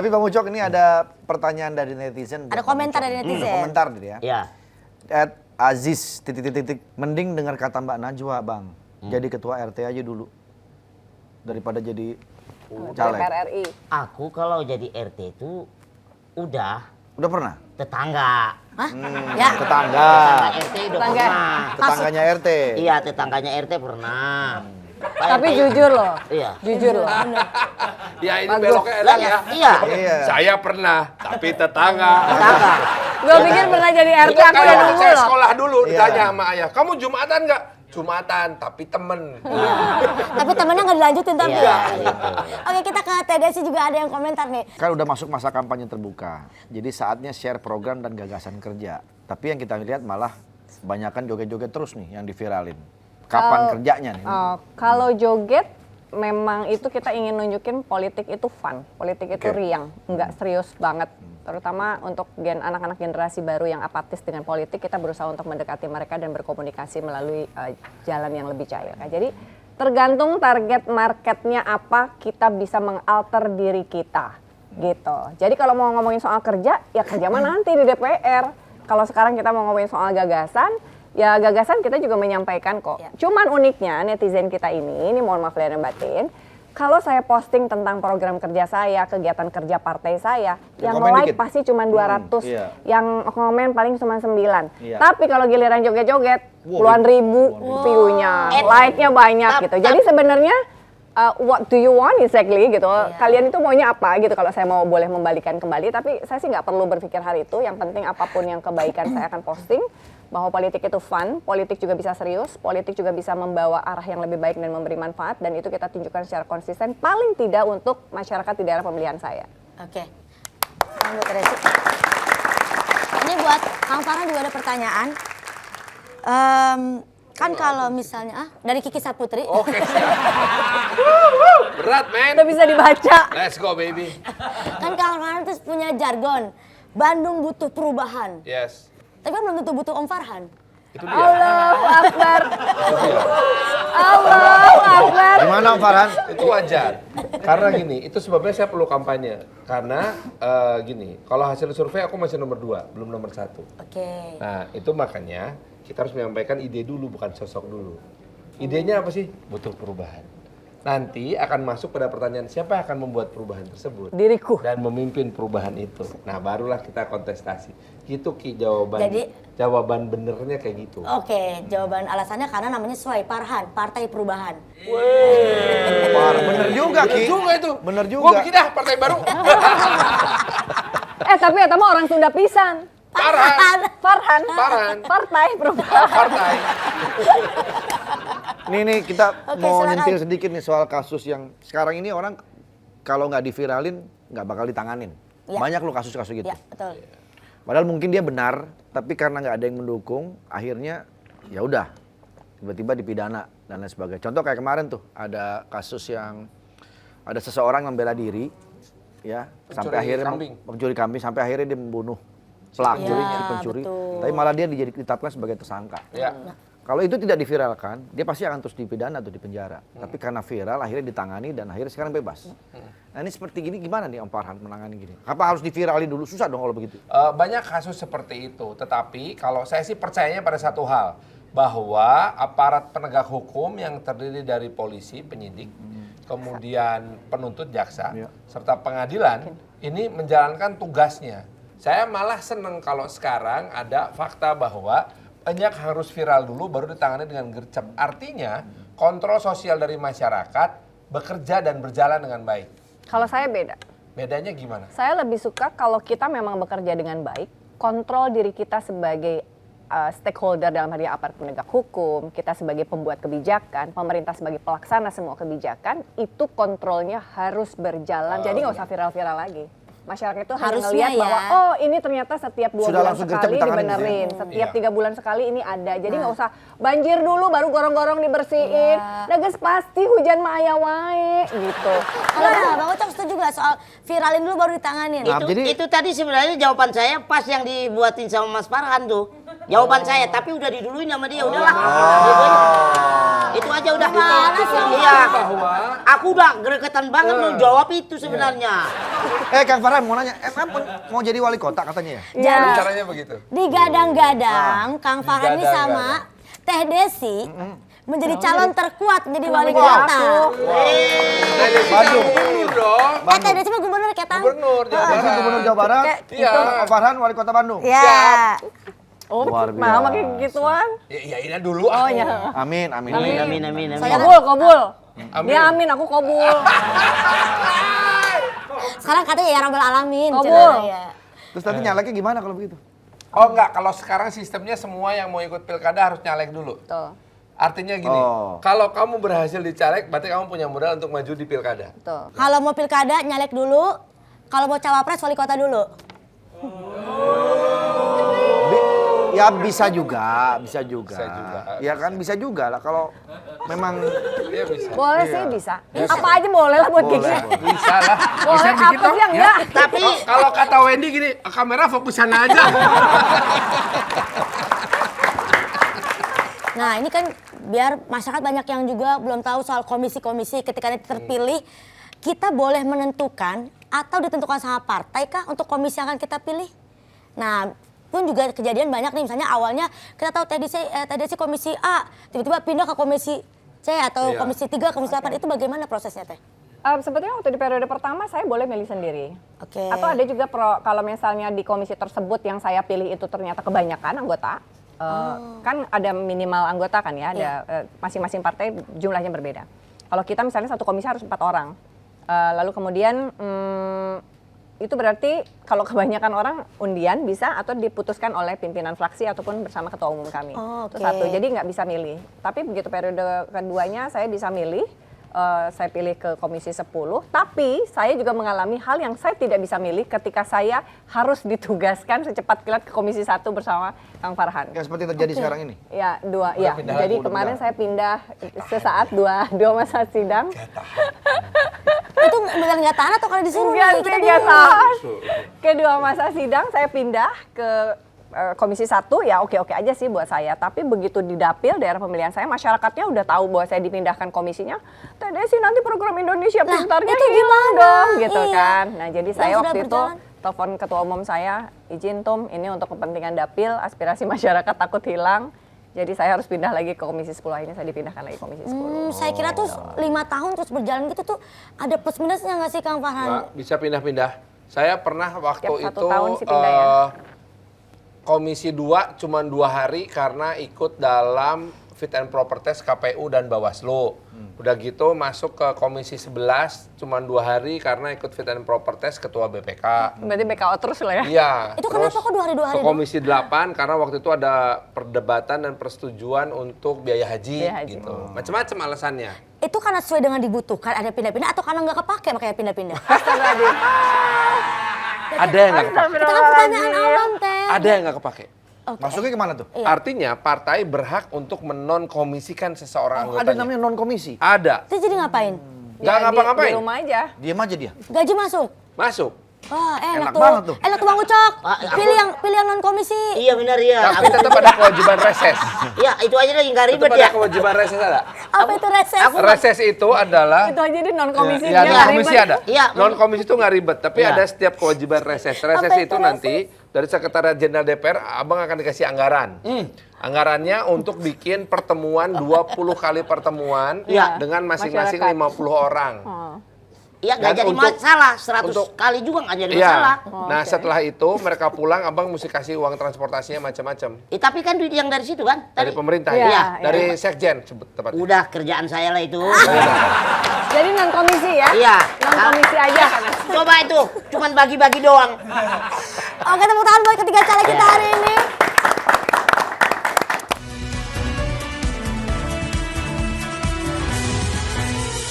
Tapi Bang Ucok ini ada pertanyaan dari netizen. Ada komentar dari netizen. Komentar dia. Iya. Aziz, mending dengar kata Mbak Najwa, Bang. Jadi ketua RT aja dulu. Daripada jadi caleg. DPR RI. Aku kalau jadi RT itu udah Udah pernah? tetangga. Hah? Ya. Tetangga. Tetangga RT udah Tetangga. pernah. Tetangganya RT. Iya, tetangganya RT pernah. Pak Tapi RT jujur loh. Iya. Jujur loh. Ya ini Bagus. beloknya enak ya. Iya. Iya. Saya pernah, tapi tetangga. Tetangga. Gue pikir pernah jadi RT, Itu aku udah kayak nunggu saya loh. sekolah dulu Iya. ditanya sama ayah, kamu Jumatan nggak? Jumatan, tapi temen. Tapi temennya nggak dilanjutin tapi. Iya, Ya. gitu. Oke, kita ke TDC juga ada yang komentar nih. Kan udah masuk masa kampanye terbuka. Jadi saatnya share program dan gagasan kerja. Tapi yang kita lihat malah kebanyakan joget-joget terus nih yang diviralin. Kapan kerjanya nih? Kalau joget, memang itu kita ingin nunjukin politik itu fun, politik itu Oke. riang, nggak serius banget. Terutama untuk anak-anak generasi baru yang apatis dengan politik, kita berusaha untuk mendekati mereka dan berkomunikasi melalui jalan yang lebih cair. Nah, jadi tergantung target marketnya apa, kita bisa mengalter diri kita, gitu. Jadi kalau mau ngomongin soal kerja, ya kerja mah nanti di DPR. Kalau sekarang kita mau ngomongin soal gagasan, ya gagasan kita juga menyampaikan kok. Ya. Cuman uniknya netizen kita ini mohon maaf lahir dan batin, kalau saya posting tentang program kerja saya, kegiatan kerja partai saya, yang komen like dikit. pasti cuma 200, iya. yang komen paling cuma 9. Iya. Tapi kalau giliran joget-joget, puluhan ribu view-nya, Wow. like-nya banyak Tap, gitu. tap. Jadi sebenarnya what do you want exactly gitu. Iya. Kalian itu maunya apa gitu kalau saya mau boleh membalikan kembali. Tapi saya sih nggak perlu berpikir hal itu. Yang penting apapun yang kebaikan saya akan posting. Bahwa politik itu fun, politik juga bisa serius, politik juga bisa membawa arah yang lebih baik dan memberi manfaat. Dan itu kita tunjukkan secara konsisten paling tidak untuk masyarakat di daerah pemilihan saya. Oke. Tunggu TDC. Ini buat Kang Farhan juga ada pertanyaan. Kan kalau misalnya dari Kiki Saputri. Oke. Berat, men. Udah bisa dibaca. Let's go, baby. Kan Kang Farhan tuh punya jargon. Bandung butuh perubahan. Yes. Tapi kan belum tentu butuh Om Farhan. Itu dia. Allahu Akbar. Allahu Akbar. Gimana Om Farhan? Itu wajar. Karena gini, itu sebabnya saya perlu kampanye. Karena gini, kalau hasil survei aku masih nomor 2, belum nomor 1. Oke. Nah, itu makanya kita harus menyampaikan ide dulu, bukan sosok dulu. Idenya apa sih? Butuh perubahan. Nanti akan masuk pada pertanyaan siapa yang akan membuat perubahan tersebut. Diriku. Dan memimpin perubahan itu. Nah, barulah kita kontestasi. Gitu Ki jawaban. Jadi- jawaban benernya kayak gitu. Oke, jawaban alasannya karena namanya sesuai Farhan, Partai Perubahan. Bener juga Ki. Bener juga itu. Bener juga. Gua bikin dah partai baru. Tapi ya mah orang Sunda pisan. Farhan. Farhan. Farhan. Partai Perubahan. Partai. Nih kita Oke, mau silakan. nyentil sedikit nih soal kasus yang sekarang ini orang kalau nggak diviralin nggak bakal ditanganin. Ya. Banyak loh kasus-kasus gitu. Ya, betul. Padahal mungkin dia benar, tapi karena nggak ada yang mendukung, akhirnya ya udah tiba-tiba dipidana dan lain sebagainya. Contoh kayak kemarin tuh ada kasus yang ada seseorang membela diri, ya sampai Pencuri akhirnya kambing. mencuri kambing sampai akhirnya dia membunuh pelaku Ya, si pencuri, betul. tapi malah dia ditetapkan sebagai tersangka. Ya. Kalau itu tidak diviralkan, dia pasti akan terus dipidana atau dipenjara. Tapi karena viral, akhirnya ditangani dan akhirnya sekarang bebas. Nah ini seperti gini gimana nih Om Farhan menangani gini? Apa harus diviralin dulu? Susah dong kalau begitu. Banyak kasus seperti itu, tetapi kalau saya sih percayanya pada satu hal, bahwa aparat penegak hukum yang terdiri dari polisi, penyidik, kemudian penuntut jaksa, Iya. serta pengadilan, ini menjalankan tugasnya. Saya malah seneng kalau sekarang ada fakta bahwa banyak harus viral dulu baru ditangani dengan gercep. Artinya kontrol sosial dari masyarakat bekerja dan berjalan dengan baik. Kalau saya beda. Bedanya gimana? Saya lebih suka kalau kita memang bekerja dengan baik, kontrol diri kita sebagai stakeholder dalam hal ini aparat penegak hukum, kita sebagai pembuat kebijakan, pemerintah sebagai pelaksana semua kebijakan, itu kontrolnya harus berjalan. Jadi nggak usah viral-viral lagi. Masyarakat itu hanya Harusnya ngelihat ya. bahwa oh ini ternyata setiap 2 Sudah bulan langsung gercep sekali ditanganin dibenerin, gitu setiap Iya. 3 bulan sekali ini ada. Jadi nggak usah banjir dulu baru gorong-gorong dibersihin. Iya. Nah guys pasti hujan mah aya wae gitu. Nah, Bang Ucok setuju gak soal viralin dulu baru ditanganin? Nah, jadi- Itu tadi sebenarnya jawaban saya pas yang dibuatin sama Mas Farhan tuh. Jawaban saya, tapi udah diduluin sama dia, udahlah. Itu aja udah. Gimana sih? Iya. Bahwa Aku udah gregetan banget mau jawab itu sebenarnya. Kang Farhan mau nanya, emang mau jadi wali kota katanya ya? Jadi caranya begitu. digadang-gadang Kang Farhan ini sama Teh Desi menjadi calon terkuat menjadi wali kota. Nah, jadi gubernur dong. Teh Desi mah gubernur Ketang. Gubernur Jawa Desi Barat. Gubernur Jawa Barat, Iya. Kang Farhan wali kota Bandung. Ya. Oh, Luar mau biasa. kayak gituan. Ya ini dulu. Oh ya. Amin, amin. Amin. Kabul. Dia amin, aku kabul. Sekarang katanya ya Rabbal Alamin. Kabul. cenah, ya. Terus nanti nyaleknya gimana kalau begitu? Oh enggak, kalau sekarang sistemnya semua yang mau ikut pilkada harus nyalek dulu. Tuh, Artinya gini, Oh. kalau kamu berhasil di caleg, berarti kamu punya modal untuk maju di pilkada. tuh. Kalau mau pilkada nyalek dulu, kalau mau cawapres wali kota dulu. Ya bisa juga, bisa juga. Bisa juga. Ya kan bisa juga lah kalau memang Iya bisa. Boleh sih bisa. Apa aja boleh lah buat boleh, Kiki. boleh. Bisa lah. Boleh apa sih yang enggak? Tapi Kalau kata Wendy gini, kamera fokus sana aja. Nah ini kan biar masyarakat banyak yang juga belum tahu soal komisi-komisi ketika nanti terpilih, kita boleh menentukan atau ditentukan sama partai kah untuk komisi yang akan kita pilih? Nah pun juga kejadian banyak nih, misalnya awalnya kita tahu TDC komisi A, tiba-tiba pindah ke komisi C atau Iya. komisi 3, komisi 8, itu bagaimana prosesnya Teh? Sebetulnya waktu di periode pertama saya boleh milih sendiri. Oke. Atau ada juga kalau misalnya di komisi tersebut yang saya pilih itu ternyata kebanyakan anggota, kan ada minimal anggota kan ya, ada masing-masing partai jumlahnya berbeda. Kalau kita misalnya satu komisi harus 4 orang, lalu kemudian itu berarti kalau kebanyakan orang undian bisa atau diputuskan oleh pimpinan fraksi ataupun bersama ketua umum kami. Oh, Itu oke. satu, jadi nggak bisa milih. Tapi begitu periode keduanya saya bisa milih. Saya pilih ke komisi 10, tapi saya juga mengalami hal yang saya tidak bisa milih ketika saya harus ditugaskan secepat kilat ke komisi 1 bersama Kang Farhan. yang seperti terjadi sekarang ini. Ya, ya. pindah Jadi lagi, kemarin saya pindah sesaat dua masa sidang. Itu beneran nggak tahan atau kalau disuruh Enggak nih? sih, Kita enggak bingung. tahan. Kedua masa sidang saya pindah ke komisi 1, ya oke-oke aja sih buat saya. Tapi begitu di dapil daerah pemilihan saya, masyarakatnya udah tahu bahwa saya dipindahkan komisinya. Teh Desi nanti program Indonesia Pintarnya itu hilang gimana? dong, gitu Iya. kan. Nah jadi Yang saya sudah waktu itu berjalan. telepon ketua umum saya, izin Tum, ini untuk kepentingan dapil, aspirasi masyarakat takut hilang. Jadi saya harus pindah lagi ke komisi 10, ini saya dipindahkan lagi ke komisi 10. Saya kira tuh 5 tahun terus berjalan gitu tuh ada plus minusnya nggak sih Kang Farhan? Nggak bisa pindah-pindah. Saya pernah waktu Tiap 1 itu tahun sih pindah ya. komisi 2 cuma 2 hari karena ikut dalam fit and proper test KPU dan Bawaslu. Udah gitu masuk ke komisi 11 cuma 2 hari karena ikut fit and proper test ketua BPK. Berarti BKO terus lah ya. Iya. Itu kenapa kok 2 hari Ke komisi 8 karena waktu itu ada perdebatan dan persetujuan untuk biaya haji, Biaya haji. gitu. Macam-macam alasannya. Itu karena sesuai dengan dibutuhkan ada pindah-pindah atau karena nggak kepake makanya pindah-pindah? Ada yang nggak kepake. Kita kan pertanyaan awam Teh. Ada yang nggak kepake. Masuknya kemana tuh? Iya. Artinya partai berhak untuk menonkomisikan seseorang Ada anggotanya. namanya non komisi. Ada. Itu jadi ngapain? Nggak Ya, ngapa-ngapain. Di rumah aja. Diam aja dia. Gaji masuk. Masuk. Wah, enak, Enak banget tuh. Enak tuh Bang Ucok. aku- Pilih yang non komisi. iya benar ya. Tapi tetap ada kewajiban reses. Iya itu aja lagi nggak Tetap ribet ada ya. kewajiban reses ada. Apa itu reses? Reses itu adalah Itu aja di non komisi. ya, non komisi ada. Iya. Non komisi itu nggak ribet, tapi Iya. ada setiap kewajiban reses. Reses Apa itu itu nanti dari Sekretariat Jenderal DPR, abang akan dikasih anggaran. Anggarannya untuk bikin pertemuan 20 kali pertemuan Iya. dengan masing-masing Masyarakat. 50 orang. Iya nggak Dan jadi untuk- masalah. 100 untuk- kali juga nggak jadi Iya. masalah. Nah setelah itu mereka pulang, abang mesti kasih uang transportasinya macam-macam. Tapi kan duit yang dari situ kan? Dari pemerintah Iya, ya? iya. Dari Sekjen sebut tepatnya. Udah kerjaan saya lah itu. Jadi non komisi ya? Iya. Non komisi aja. Coba itu, cuman bagi-bagi doang. Oke, tepuk tangan buat ketiga caleg kita hari ini.